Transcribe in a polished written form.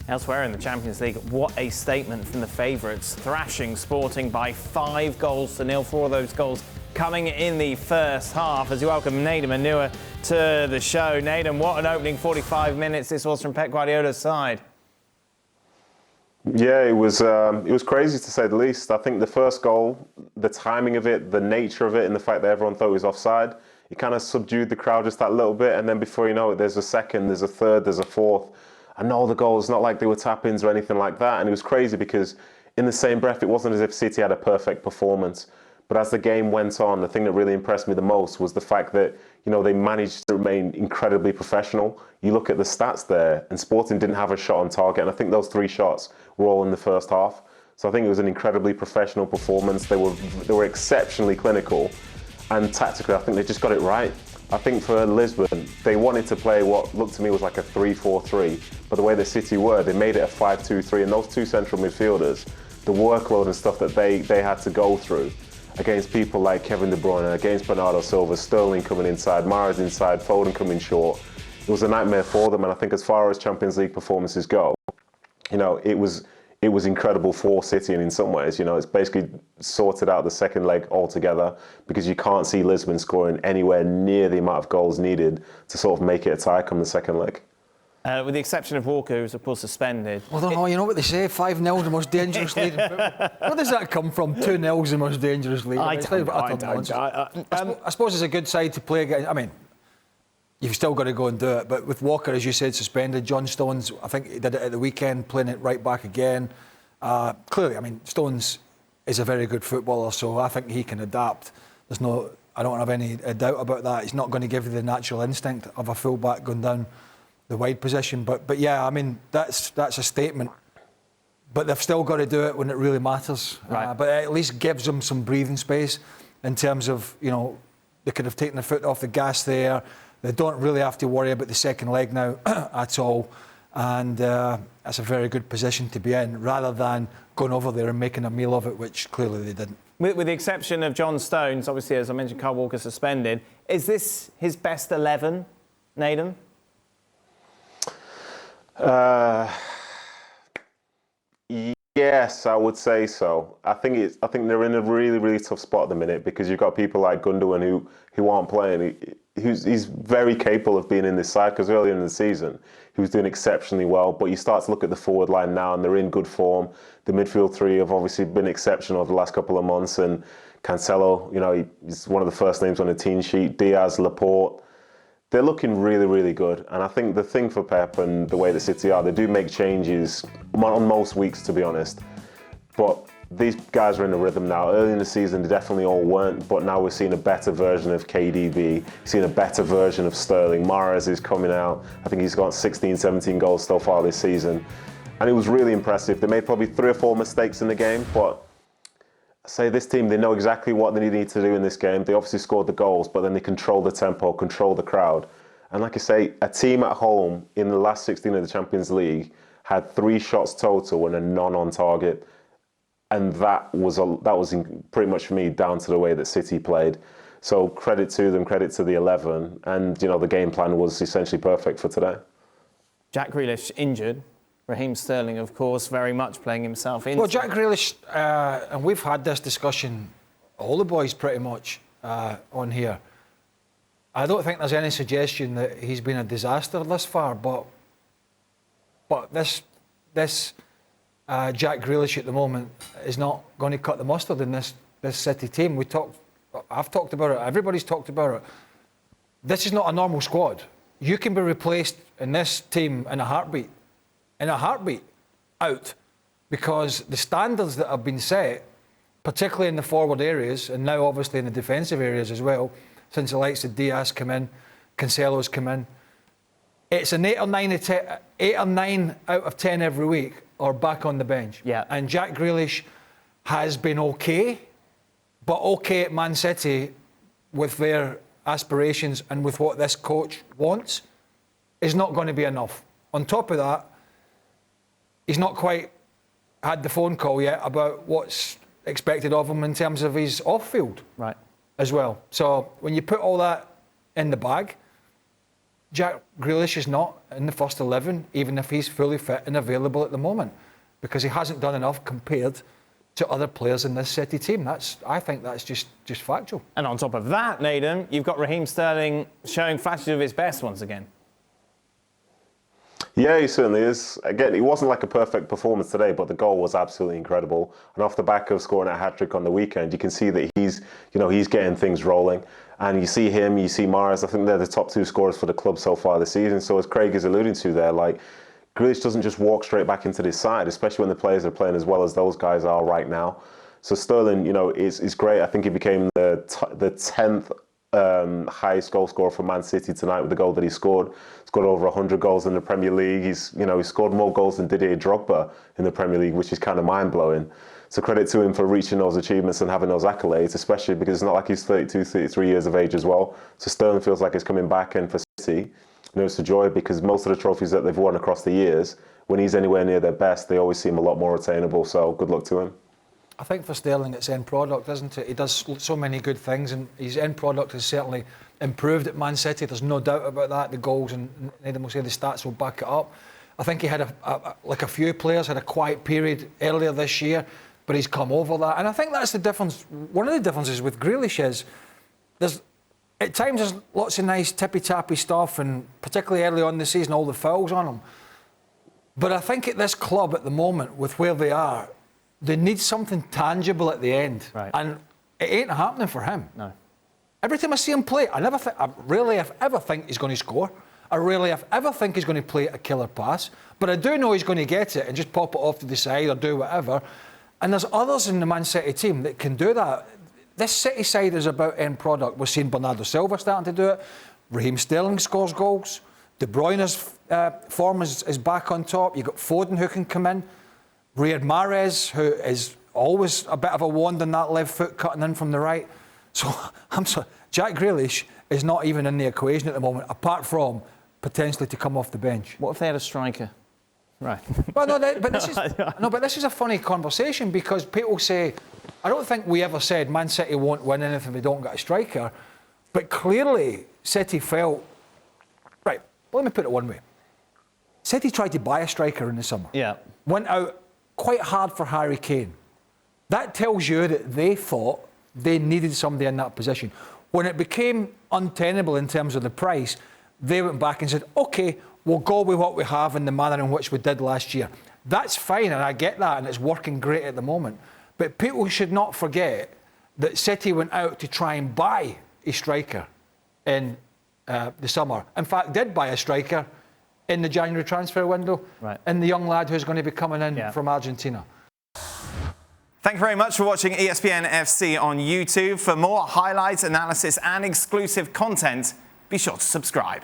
Elsewhere in the Champions League, what a statement from the favourites, thrashing Sporting by 5-0 for all those goals coming in the first half. As you welcome Nedum and Onuoha to the show. Nedum, what an opening 45 minutes this was from Pep Guardiola's side. Yeah, it was crazy to say the least. I think the first goal, the timing of it, the nature of it, and the fact that everyone thought it was offside, it kind of subdued the crowd just that little bit. And then before you know it, there's a second, there's a third, there's a fourth. And all the goals, not like they were tap-ins or anything like that. And it was crazy because in the same breath, it wasn't as if City had a perfect performance. But as the game went on, the thing that really impressed me the most was the fact that, you know, they managed to remain incredibly professional. You look at the stats there, and Sporting didn't have a shot on target. And I think those 3 shots were all in the first half. So I think it was an incredibly professional performance. They were exceptionally clinical. And tactically, I think they just got it right. I think for Lisbon, they wanted to play what looked to me was like a 3-4-3. But the way that City were, they made it a 5-2-3. And those 2 central midfielders, the workload and stuff that they had to go through against people like Kevin De Bruyne, against Bernardo Silva, Sterling coming inside, Mahrez inside, Foden coming short. It was a nightmare for them. And I think as far as Champions League performances go, you know, it was incredible for City, and in some ways, you know, it's basically sorted out the second leg altogether because you can't see Lisbon scoring anywhere near the amount of goals needed to sort of make it a tie come the second leg. With the exception of Walker, who's of course suspended. Well, you know what they say, 5-0 the most dangerous lead in football. Where does that come from? 2-0 the most dangerous lead. I suppose it's a good side to play against. I mean, you've still got to go and do it. But with Walker, as you said, suspended. John Stones, I think he did it at the weekend, playing it right back again. Clearly, I mean, Stones is a very good footballer, so I think he can adapt. I don't have any doubt about that. He's not going to give you the natural instinct of a fullback going down the wide position. But yeah, I mean, that's a statement. But they've still got to do it when it really matters. Right. But it at least gives them some breathing space in terms of, you know, they could have taken their foot off the gas there. They don't really have to worry about the second leg now at all. And that's a very good position to be in, rather than going over there and making a meal of it, which clearly they didn't. With the exception of John Stones, obviously, as I mentioned, Kyle Walker suspended. Is this his best 11, Nedum? Yes, I would say so. I think they're in a really, really tough spot at the minute because you've got people like Gundogan who aren't playing. He's very capable of being in this side because earlier in the season he was doing exceptionally well. But you start to look at the forward line now, and they're in good form. The midfield 3 have obviously been exceptional over the last couple of months, and Cancelo, you know, he's one of the first names on the team sheet. Diaz, Laporte. They're looking really, really good. And I think the thing for Pep and the way that City are, they do make changes on most weeks, to be honest. But these guys are in a rhythm now. Early in the season, they definitely all weren't. But now we're seeing a better version of KDB, seeing a better version of Sterling. Mahrez is coming out. I think he's got 16, 17 goals so far this season. And it was really impressive. They made probably 3 or 4 mistakes in the game, but I say this team, they know exactly what they need to do in this game. They obviously scored the goals, but then they control the tempo, control the crowd. And like I say, a team at home in the last 16 of the Champions League had 3 shots total and a none on target. And that was pretty much for me down to the way that City played. So credit to them, credit to the 11. And, you know, the game plan was essentially perfect for today. Jack Grealish injured. Raheem Sterling, of course, very much playing himself in. Well, Jack Grealish, and we've had this discussion, all the boys pretty much, on here. I don't think there's any suggestion that he's been a disaster thus far, but this Jack Grealish at the moment is not going to cut the mustard in this City team. I've talked about it, everybody's talked about it. This is not a normal squad. You can be replaced in this team in a heartbeat out, because the standards that have been set, particularly in the forward areas and now obviously in the defensive areas as well, since the likes of Diaz come in, Cancelo's come in, it's an 8 or 9 out of 10 every week are back on the bench. Yeah. And Jack Grealish has been okay, but okay at Man City with their aspirations and with what this coach wants is not going to be enough. On top of that, he's not quite had the phone call yet about what's expected of him in terms of his off-field right. as well. So when you put all that in the bag, Jack Grealish is not in the first 11, even if he's fully fit and available at the moment, because he hasn't done enough compared to other players in this City team. I think that's just factual. And on top of that, Nedum, you've got Raheem Sterling showing flashes of his best once again. Yeah, he certainly is. Again, it wasn't like a perfect performance today, but the goal was absolutely incredible. And off the back of scoring a hat-trick on the weekend, you can see that he's getting things rolling. And you see him, you see Mahrez. I think they're the top 2 scorers for the club so far this season. So as Craig is alluding to there, like, Grealish doesn't just walk straight back into this side, especially when the players are playing as well as those guys are right now. So Sterling, is great. I think he became the 10th highest goal scorer for Man City tonight with the goal that he scored. He's got over 100 goals in the Premier League. He's scored more goals than Didier Drogba in the Premier League, which is kind of mind-blowing. So credit to him for reaching those achievements and having those accolades, especially because it's not like he's 32, 33 years of age as well. So Sterling feels like he's coming back, and for City, it's a joy, because most of the trophies that they've won across the years, when he's anywhere near their best, they always seem a lot more attainable. So good luck to him. I think for Sterling, it's end product, isn't it? He does so many good things, and his end product has certainly improved at Man City. There's no doubt about that. The goals, and Nedum will say the stats will back it up. I think he had like a few players had a quiet period earlier this year, but he's come over that. And I think that's the difference. One of the differences with Grealish is at times there's lots of nice tippy-tappy stuff, and particularly early on in the season, all the fouls on him. But I think at this club at the moment, with where they are, they need something tangible at the end. Right. And it ain't happening for him. No. Every time I see him play, I rarely ever think he's going to score. I rarely ever think he's going to play a killer pass. But I do know he's going to get it and just pop it off to the side or do whatever. And there's others in the Man City team that can do that. This City side is about end product. We're seeing Bernardo Silva starting to do it. Raheem Sterling scores goals. De Bruyne's form is back on top. You've got Foden who can come in. Riyad Mahrez, who is always a bit of a wand on that left foot cutting in from the right. So, I'm sorry, Jack Grealish is not even in the equation at the moment, apart from potentially to come off the bench. What if they had a striker? Right. Well, no, but this is a funny conversation, because people say, I don't think we ever said Man City won't win anything if they don't get a striker. But clearly, City felt, right, let me put it one way. City tried to buy a striker in the summer. Yeah. Went out quite hard for Harry Kane. That tells you that they thought they needed somebody in that position. When it became untenable in terms of the price, they went back and said, OK, we'll go with what we have in the manner in which we did last year. That's fine, and I get that, and it's working great at the moment. But people should not forget that City went out to try and buy a striker in the summer. In fact, did buy a striker in the January transfer window, right, and the young lad who's going to be coming in from Argentina. Thank you very much for watching ESPN FC on YouTube. For more highlights, analysis and exclusive content, be sure to subscribe.